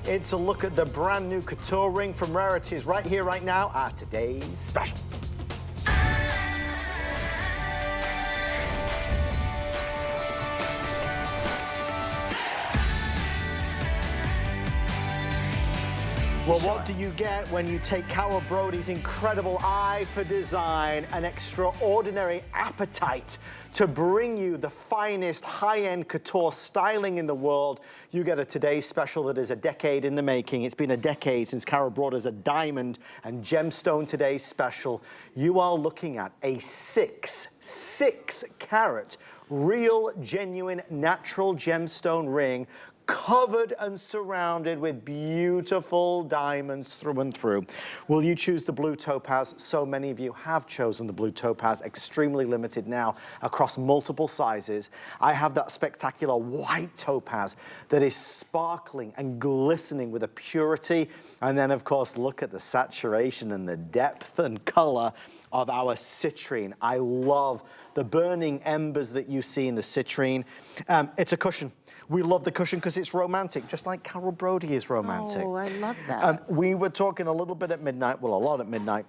It's a look at the brand new couture ring from Rarities right here, right now, at today's special. Well, what do you get when you take Carol Brodie's incredible eye for design, an extraordinary appetite to bring you the finest high-end couture styling in the world? You get a today's special that is a decade in the making. It's been a decade since Carol brought us a diamond and gemstone today's special. You are looking at a six carat real, genuine, natural gemstone ring, covered and surrounded with beautiful diamonds through and through. Will you choose the blue topaz? So many of you have chosen the blue topaz, extremely limited now across multiple sizes. I have that spectacular white topaz that is sparkling and glistening with a purity. And then of course, look at the saturation and the depth and color of our citrine. I love the burning embers that you see in the citrine. It's a cushion. We love the cushion because it's romantic, just like Carol Brodie is romantic. Oh, I love that. We were talking a little bit at midnight, well, a lot at midnight,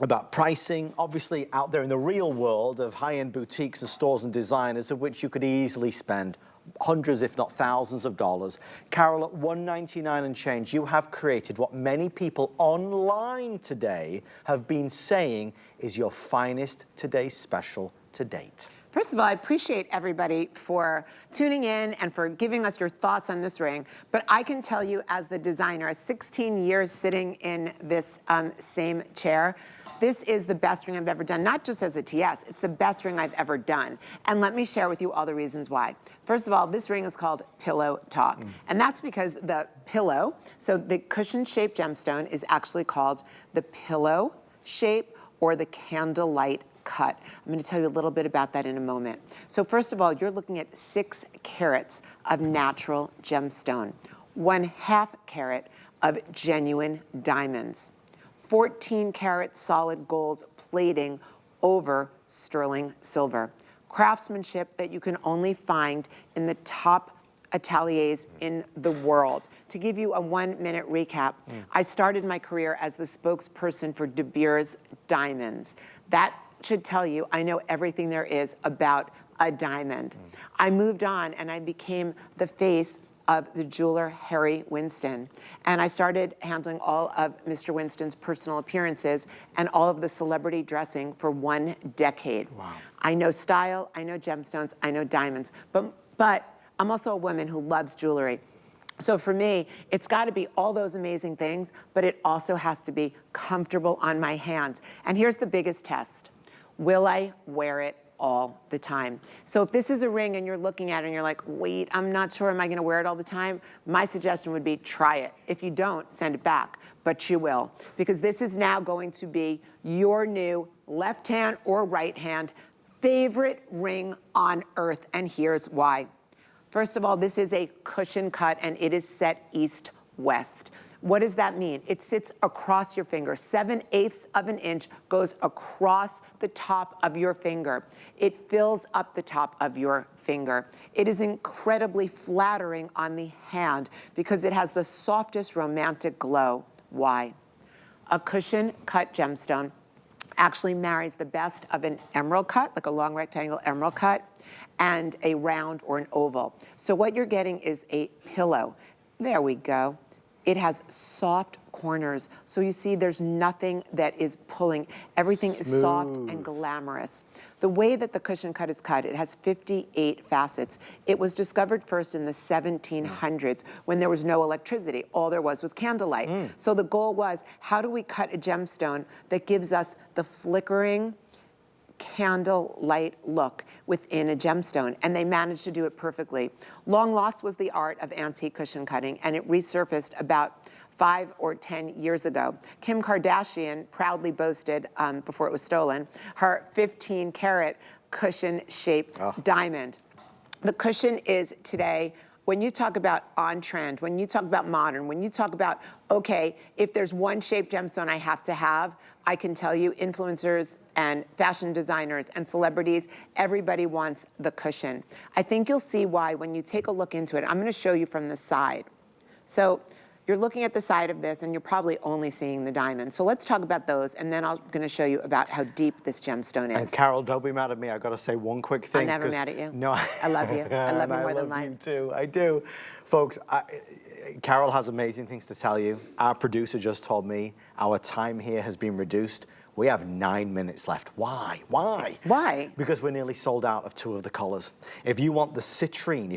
about pricing. Obviously, out there in the real world of high-end boutiques and stores and designers, of which you could easily spend hundreds, if not thousands of dollars. Carol, at $199 and change, you have created what many people online today have been saying is your finest today's special to date. First of all, I appreciate everybody for tuning in and for giving us your thoughts on this ring. But I can tell you as the designer, 16 years sitting in this same chair, this is the best ring I've ever done, not just as a TS, it's the best ring I've ever done. And let me share with you all the reasons why. First of all, this ring is called Pillow Talk. And that's because the pillow, so the cushion-shaped gemstone is actually called the pillow shape or the candlelight cut. I'm going to tell you a little bit about that in a moment. So first of all, you're looking at 6 carats of natural gemstone, 1/2 carat of genuine diamonds, 14 karat solid gold plating over sterling silver, craftsmanship that you can only find in the top ateliers in the world. To give you a 1-minute recap, I started my career as the spokesperson for De Beers Diamonds. That should tell you I know everything there is about a diamond. I moved on and I became the face of the jeweler Harry Winston. And I started handling all of Mr. Winston's personal appearances and all of the celebrity dressing for 1 decade. Wow. I know style, I know gemstones, I know diamonds, but I'm also a woman who loves jewelry. So for me, it's got to be all those amazing things, but it also has to be comfortable on my hands. And here's the biggest test. Will I wear it all the time? So if this is a ring and you're looking at it and you're like, wait, I'm not sure, am I gonna wear it all the time? My suggestion would be try it. If you don't, send it back, but you will. Because this is now going to be your new left hand or right hand favorite ring on earth, and here's why. First of all, this is a cushion cut and it is set east-west. What does that mean? It sits across your finger. 7/8 of an inch goes across the top of your finger. It fills up the top of your finger. It is incredibly flattering on the hand because it has the softest romantic glow. Why? A cushion cut gemstone actually marries the best of an emerald cut, like a long rectangle emerald cut, and a round or an oval. So what you're getting is a pillow. There we go. It has soft corners. So you see there's nothing that is pulling. Everything is soft and glamorous. The way that the cushion cut is cut, it has 58 facets. It was discovered first in the 1700s when there was no electricity. All there was candlelight. So the goal was, how do we cut a gemstone that gives us the flickering candlelight look within a gemstone, and they managed to do it perfectly. Long lost was the art of antique cushion cutting, and it resurfaced about 5 or 10 years ago. Kim Kardashian proudly boasted, before it was stolen, her 15 karat cushion-shaped diamond. The cushion is today, when you talk about on trend, when you talk about modern, when you talk about, okay, if there's one shaped gemstone I have to have, I can tell you influencers and fashion designers and celebrities, everybody wants the cushion. I think you'll see why when you take a look into it. I'm gonna show you from the side. So you're looking at the side of this and you're probably only seeing the diamond. So let's talk about those, and then I'm gonna show you about how deep this gemstone is. And Carol, don't be mad at me. I've got to say one quick thing. I'm never mad at you. No, I love you. I love you more than life. I love you too. I do. Folks, Carol has amazing things to tell you. Our producer just told me our time here has been reduced. We have 9 minutes left. Why? Why? Why? Because we're nearly sold out of 2 of the colors. If you want the citrine,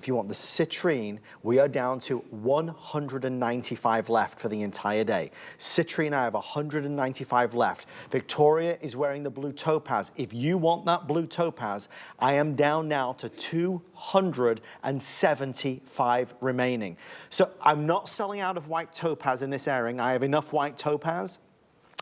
we are down to 195 left for the entire day. Citrine, I have 195 left. Victoria is wearing the blue topaz. If you want that blue topaz, I am down now to 275 remaining. So I'm not selling out of white topaz in this airing. I have enough white topaz.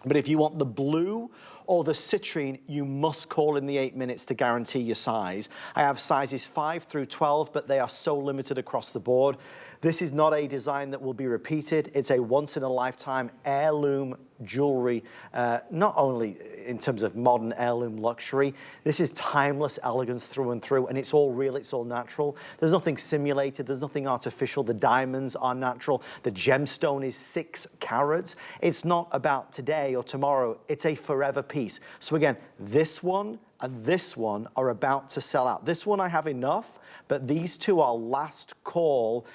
But if you want the blue or the citrine, you must call in the 8 minutes to guarantee your size. I have sizes 5 through 12, but they are so limited across the board. This is not a design that will be repeated. It's a once-in-a-lifetime heirloom jewelry, not only in terms of modern heirloom luxury. This is timeless elegance through and through, and it's all real, it's all natural. There's nothing simulated, there's nothing artificial. The diamonds are natural. The gemstone is 6 carats. It's not about today or tomorrow, it's a forever piece. So again, this one and this one are about to sell out. This one I have enough, but these 2 are last call.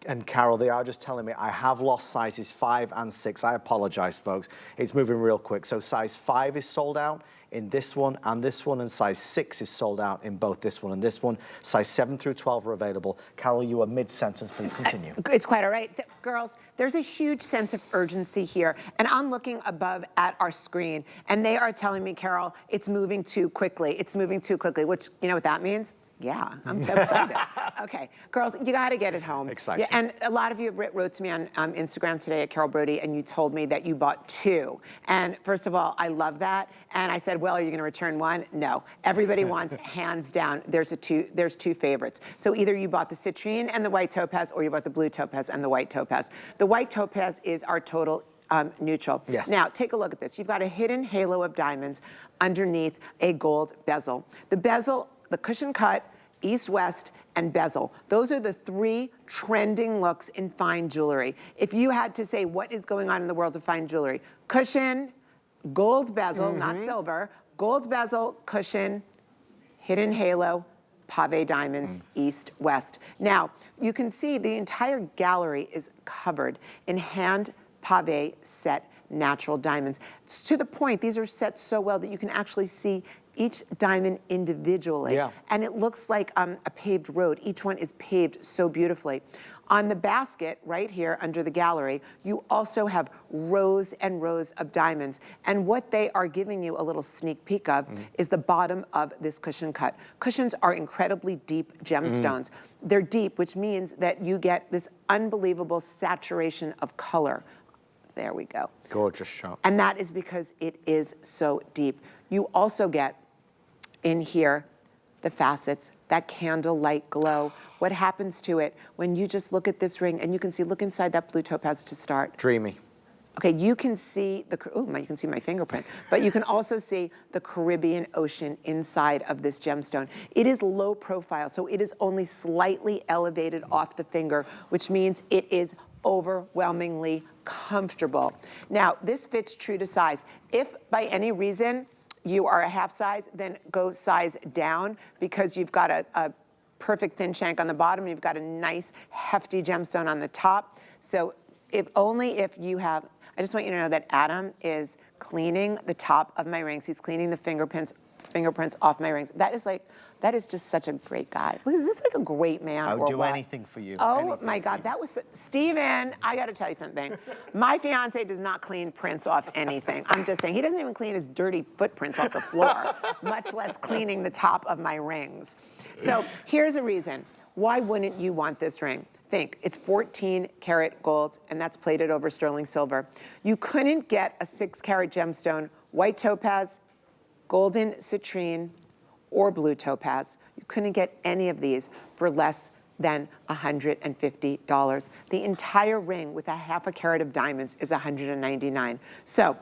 And Carol, they are just telling me I have lost sizes 5 and 6. I apologize, folks. It's moving real quick. So size 5 is sold out in this one, and size 6 is sold out in both this one and this one. Size 7 through 12 are available. Carol, you are mid-sentence. Please continue. It's quite all right. Girls, there's a huge sense of urgency here, and I'm looking above at our screen, and they are telling me, Carol, it's moving too quickly. It's moving too quickly, which, you know what that means? Yeah, I'm so excited. Okay, girls, you gotta get it home. Exciting. Yeah, and a lot of you wrote to me on Instagram today at Carol Brodie, and you told me that you bought 2. And first of all, I love that. And I said, well, are you gonna return 1? No, everybody wants, hands down, there's 2 favorites. So either you bought the citrine and the white topaz, or you bought the blue topaz and the white topaz. The white topaz is our total neutral. Yes. Now, take a look at this. You've got a hidden halo of diamonds underneath a gold bezel. The bezel, the Cushioncut, EastWest, and bezel. Those are the 3 trending looks in fine jewelry. If you had to say what is going on in the world of fine jewelry, cushion, gold bezel, not silver, gold bezel, cushion, hidden halo, pave diamonds, EastWest. Now, you can see the entire gallery is covered in hand pave set natural diamonds. It's to the point, these are set so well that you can actually see each diamond individually. Yeah. And it looks like a paved road. Each one is paved so beautifully. On the basket right here under the gallery, you also have rows and rows of diamonds. And what they are giving you a little sneak peek of is the bottom of this cushion cut. Cushions are incredibly deep gemstones. They're deep, which means that you get this unbelievable saturation of color. There we go. Gorgeous shot. And that is because it is so deep. You also get in here the facets, that candlelight glow. What happens to it when you just look at this ring and you can see, look inside that blue topaz to start. Dreamy. Okay, you can see the, you can see my fingerprint, but you can also see the Caribbean Ocean inside of this gemstone. It is low profile, so it is only slightly elevated off the finger, which means it is overwhelmingly comfortable. Now, this fits true to size. If by any reason you are a half size, then go size down because you've got a perfect thin shank on the bottom, and you've got a nice hefty gemstone on the top. So if you have, I just want you to know that Adam is cleaning the top of my rings. He's cleaning the fingerprints off my rings. That is just such a great guy. Is this like a great man? I would do anything for you. Oh my God, that was, Steven, I gotta tell you something. My fiance does not clean prints off anything. I'm just saying, he doesn't even clean his dirty footprints off the floor, much less cleaning the top of my rings. So here's a reason. Why wouldn't you want this ring? Think, it's 14 karat gold, and that's plated over sterling silver. You couldn't get a 6 karat gemstone, white topaz, golden citrine, or blue topaz. You couldn't get any of these for less than $150. The entire ring with a half a carat of diamonds is $199. So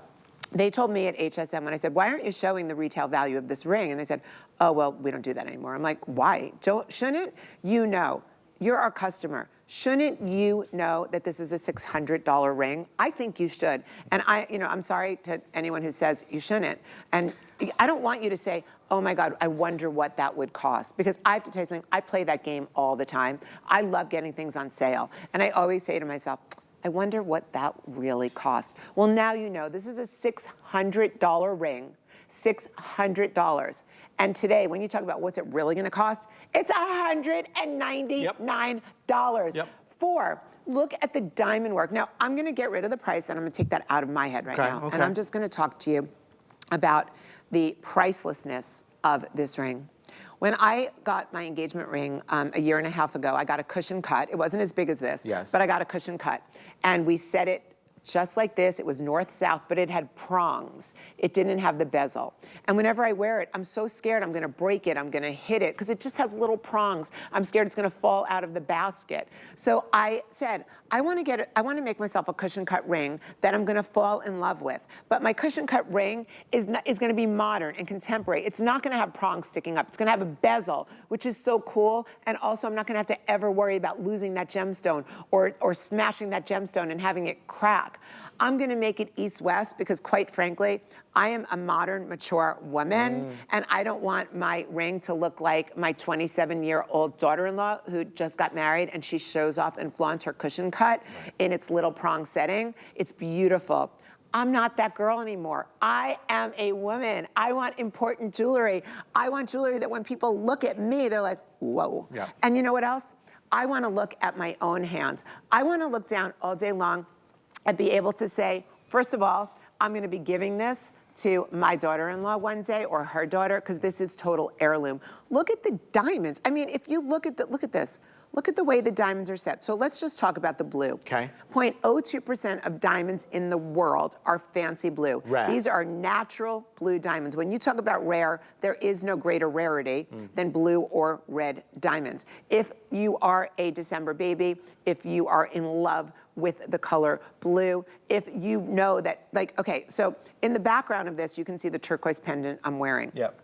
they told me at HSM when I said, why aren't you showing the retail value of this ring? And they said, oh, well, we don't do that anymore. I'm like, why? Shouldn't you know? You're our customer. Shouldn't you know that this is a $600 ring? I think you should. And I'm sorry to anyone who says you shouldn't. And I don't want you to say, oh my God, I wonder what that would cost. Because I have to tell you something, I play that game all the time. I love getting things on sale. And I always say to myself, I wonder what that really cost. Well, now you know, this is a $600 ring, $600. And today, when you talk about what's it really gonna cost, it's $199. Yep. Look at the diamond work. Now, I'm gonna get rid of the price and I'm gonna take that out of my head right now. Okay. And I'm just gonna talk to you about the pricelessness of this ring. When I got my engagement ring a year and a half ago, I got a Cushioncut. It wasn't as big as this, yes, but I got a Cushioncut. And we set it just like this. It was north-south, but it had prongs. It didn't have the bezel. And whenever I wear it, I'm so scared I'm gonna break it, I'm gonna hit it, because it just has little prongs. I'm scared it's gonna fall out of the basket. So I said, I wanna make myself a Cushioncut ring that I'm gonna fall in love with. But my Cushioncut ring is gonna be modern and contemporary. It's not gonna have prongs sticking up. It's gonna have a bezel, which is so cool. And also I'm not gonna have to ever worry about losing that gemstone or smashing that gemstone and having it crack. I'm gonna make it East-West because quite frankly, I am a modern, mature woman, and I don't want my ring to look like my 27-year-old daughter-in-law who just got married and she shows off and flaunts her Cushioncut in its little prong setting. It's beautiful. I'm not that girl anymore. I am a woman. I want important jewelry. I want jewelry that when people look at me, they're like, whoa. Yeah. And you know what else? I wanna look at my own hands. I wanna look down all day long and be able to say, first of all, I'm gonna be giving this to my daughter-in-law one day or her daughter, because this is total heirloom. Look at the diamonds. I mean, if you look at this. Look at the way the diamonds are set. So let's just talk about the blue. Okay. 0.02% of diamonds in the world are fancy blue. Rare. These are natural blue diamonds. When you talk about rare, there is no greater rarity than blue or red diamonds. If you are a December baby, if you are in love with the color blue, if you know that, like, okay, so in the background of this, you can see the turquoise pendant I'm wearing. Yep.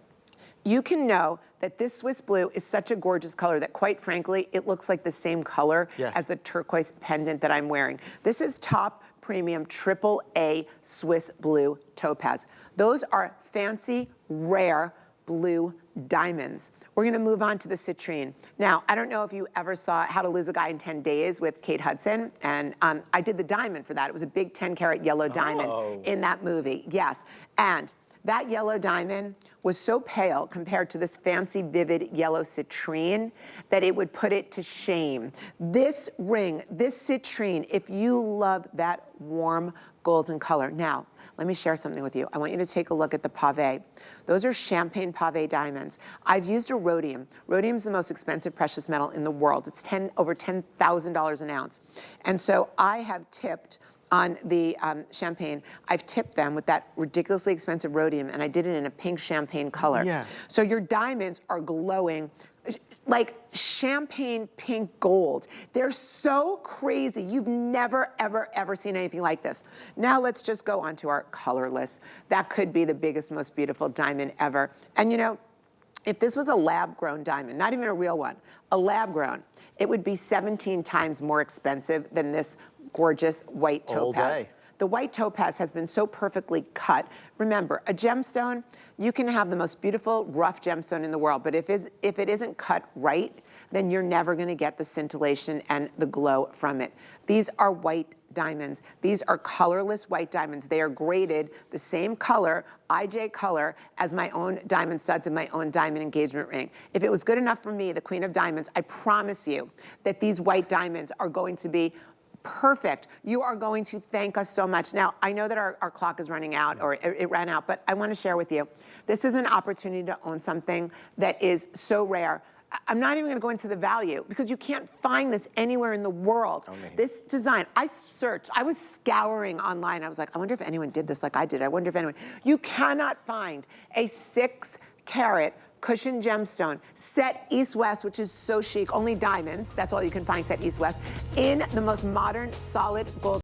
You can know that this Swiss blue is such a gorgeous color that quite frankly, it looks like the same color as the turquoise pendant that I'm wearing. This is top premium AAA Swiss blue topaz. Those are fancy, rare blue diamonds. We're gonna move on to the citrine. Now, I don't know if you ever saw How to Lose a Guy in 10 Days with Kate Hudson, and I did the diamond for that. It was a big 10-carat yellow diamond in that movie, yes. And that yellow diamond was so pale compared to this fancy, vivid yellow citrine that it would put it to shame. This ring, this citrine, if you love that warm golden color. Now, let me share something with you. I want you to take a look at the pave. Those are champagne pave diamonds. I've used a rhodium. Rhodium is the most expensive precious metal in the world. It's over $10,000 an ounce. And so I have tipped on the champagne, I've tipped them with that ridiculously expensive rhodium, and I did it in a pink champagne color. Yeah. So your diamonds are glowing like champagne pink gold. They're so crazy. You've never, ever, ever seen anything like this. Now let's just go on to our colorless. That could be the biggest, most beautiful diamond ever. And you know, if this was a lab-grown diamond, not even a real one, a lab-grown, it would be 17 times more expensive than this gorgeous white topaz. All day. The white topaz has been so perfectly cut. Remember, a gemstone, you can have the most beautiful rough gemstone in the world, but if it isn't cut right, then you're never gonna get the scintillation and the glow from it. These are white diamonds. These are colorless white diamonds. They are graded the same color, IJ color, as my own diamond studs and my own diamond engagement ring. If it was good enough for me, the Queen of Diamonds, I promise you that these white diamonds are going to be perfect. You are going to thank us so much. Now, I know that our clock is running out, or it ran out, but I want to share with you. This is an opportunity to own something that is so rare. I'm not even going to go into the value because you can't find this anywhere in the world. This design, I searched, I was scouring online. I was like, I wonder if anyone did this like I did. I wonder if anyone. You cannot find a 6-carat cushion gemstone, set East-West, which is so chic, only diamonds, that's all you can find set East-West, in the most modern, solid gold